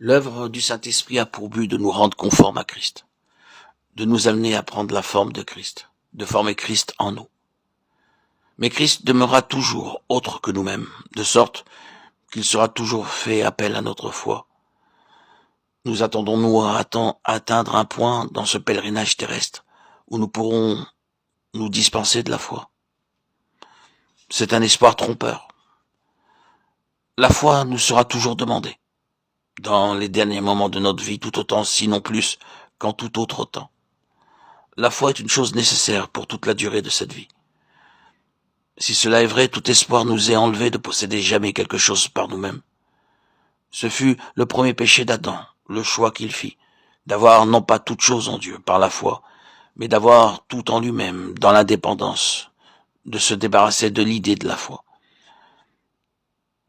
L'œuvre du Saint-Esprit a pour but de nous rendre conformes à Christ, de nous amener à prendre la forme de Christ, de former Christ en nous. Mais Christ demeurera toujours autre que nous-mêmes, de sorte qu'il sera toujours fait appel à notre foi. Nous attendons-nous à atteindre un point dans ce pèlerinage terrestre où nous pourrons nous dispenser de la foi? C'est un espoir trompeur. La foi nous sera toujours demandée, dans les derniers moments de notre vie, tout autant, sinon plus, qu'en tout autre temps. La foi est une chose nécessaire pour toute la durée de cette vie. Si cela est vrai, tout espoir nous est enlevé de posséder jamais quelque chose par nous-mêmes. Ce fut le premier péché d'Adam, le choix qu'il fit, d'avoir non pas toute chose en Dieu par la foi, mais d'avoir tout en lui-même, dans l'indépendance, de se débarrasser de l'idée de la foi.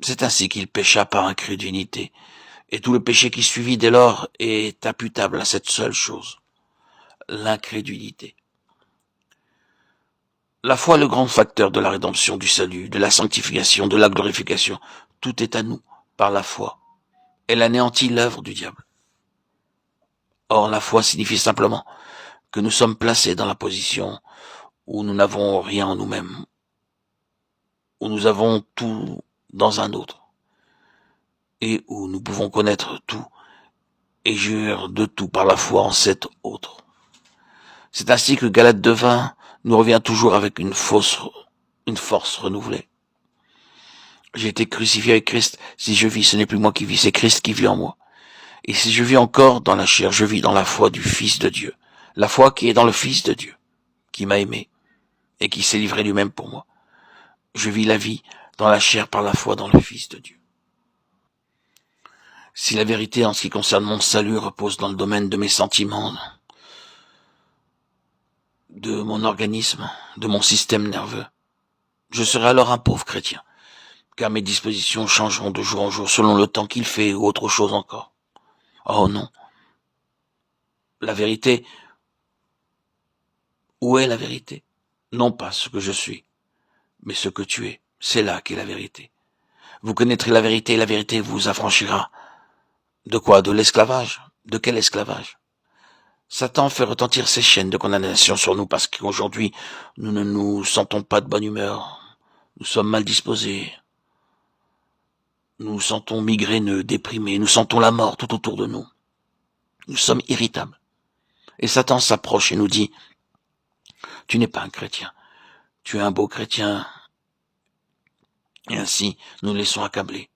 C'est ainsi qu'il pécha par incrédulité, et tout le péché qui suivit dès lors est imputable à cette seule chose, l'incrédulité. La foi est le grand facteur de la rédemption, du salut, de la sanctification, de la glorification. Tout est à nous par la foi. Elle anéantit l'œuvre du diable. Or, la foi signifie simplement que nous sommes placés dans la position où nous n'avons rien en nous-mêmes, où nous avons tout dans un autre, et où nous pouvons connaître tout et jouir de tout par la foi en cet autre. C'est ainsi que Galates 2:20 nous revient toujours avec une force renouvelée. J'ai été crucifié avec Christ. Si je vis, ce n'est plus moi qui vis, c'est Christ qui vit en moi. Et si je vis encore dans la chair, je vis dans la foi du Fils de Dieu. La foi qui est dans le Fils de Dieu, qui m'a aimé et qui s'est livré lui-même pour moi. Je vis la vie dans la chair par la foi dans le Fils de Dieu. Si la vérité en ce qui concerne mon salut repose dans le domaine de mes sentiments, de mon organisme, de mon système nerveux, je serai alors un pauvre chrétien, car mes dispositions changeront de jour en jour selon le temps qu'il fait ou autre chose encore. Oh non. La vérité, où est la vérité? Non pas ce que je suis, mais ce que tu es. C'est là qu'est la vérité. Vous connaîtrez la vérité et la vérité vous affranchira. De quoi? De l'esclavage? De quel esclavage? Satan fait retentir ses chaînes de condamnation sur nous parce qu'aujourd'hui, nous ne nous sentons pas de bonne humeur. Nous sommes mal disposés. Nous nous sentons migraineux, déprimés. Nous sentons la mort tout autour de nous. Nous sommes irritables. Et Satan s'approche et nous dit, tu n'es pas un chrétien. Tu es un beau chrétien. Et ainsi, nous laissons accabler.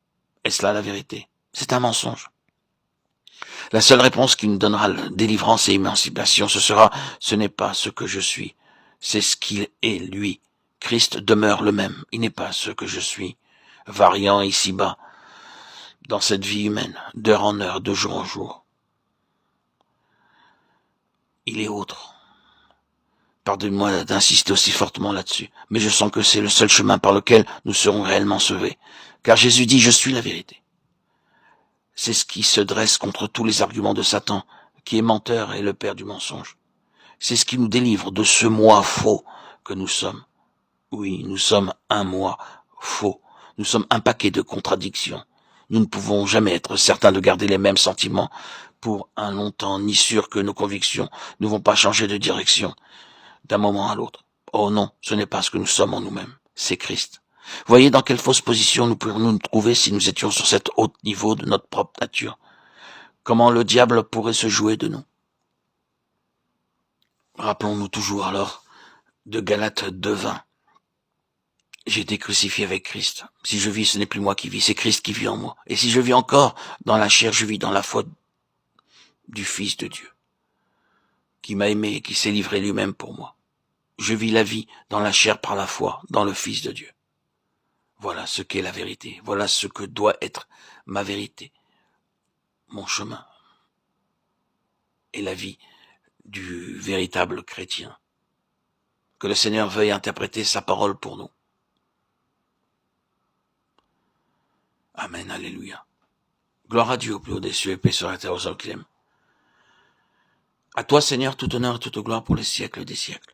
Est-ce là la vérité? C'est un mensonge. La seule réponse qui nous donnera délivrance et émancipation, ce sera, ce n'est pas ce que je suis, c'est ce qu'il est, lui. Christ demeure le même, il n'est pas ce que je suis, variant ici-bas, dans cette vie humaine, d'heure en heure, de jour en jour. Il est autre. Pardonne-moi d'insister aussi fortement là-dessus, mais je sens que c'est le seul chemin par lequel nous serons réellement sauvés. Car Jésus dit, je suis la vérité. C'est ce qui se dresse contre tous les arguments de Satan, qui est menteur et le père du mensonge. C'est ce qui nous délivre de ce moi faux que nous sommes. Oui, nous sommes un moi faux. Nous sommes un paquet de contradictions. Nous ne pouvons jamais être certains de garder les mêmes sentiments pour un long temps, ni sûrs que nos convictions ne vont pas changer de direction d'un moment à l'autre. Oh non, ce n'est pas ce que nous sommes en nous-mêmes, c'est Christ. Voyez dans quelle fausse position nous pourrions nous trouver si nous étions sur cet haut niveau de notre propre nature. Comment le diable pourrait se jouer de nous. Rappelons-nous toujours alors de Galates 2:20. J'ai été crucifié avec Christ. Si je vis, ce n'est plus moi qui vis, c'est Christ qui vit en moi. Et si je vis encore dans la chair, je vis dans la foi du Fils de Dieu, qui m'a aimé et qui s'est livré lui-même pour moi. Je vis la vie dans la chair par la foi, dans le Fils de Dieu. Voilà ce qu'est la vérité. Voilà ce que doit être ma vérité, mon chemin et la vie du véritable chrétien. Que le Seigneur veuille interpréter sa parole pour nous. Amen, alléluia. Gloire à Dieu au plus haut des cieux et paix sur la terre aux hommes qu'il aime. À toi, Seigneur, tout honneur et toute gloire pour les siècles des siècles.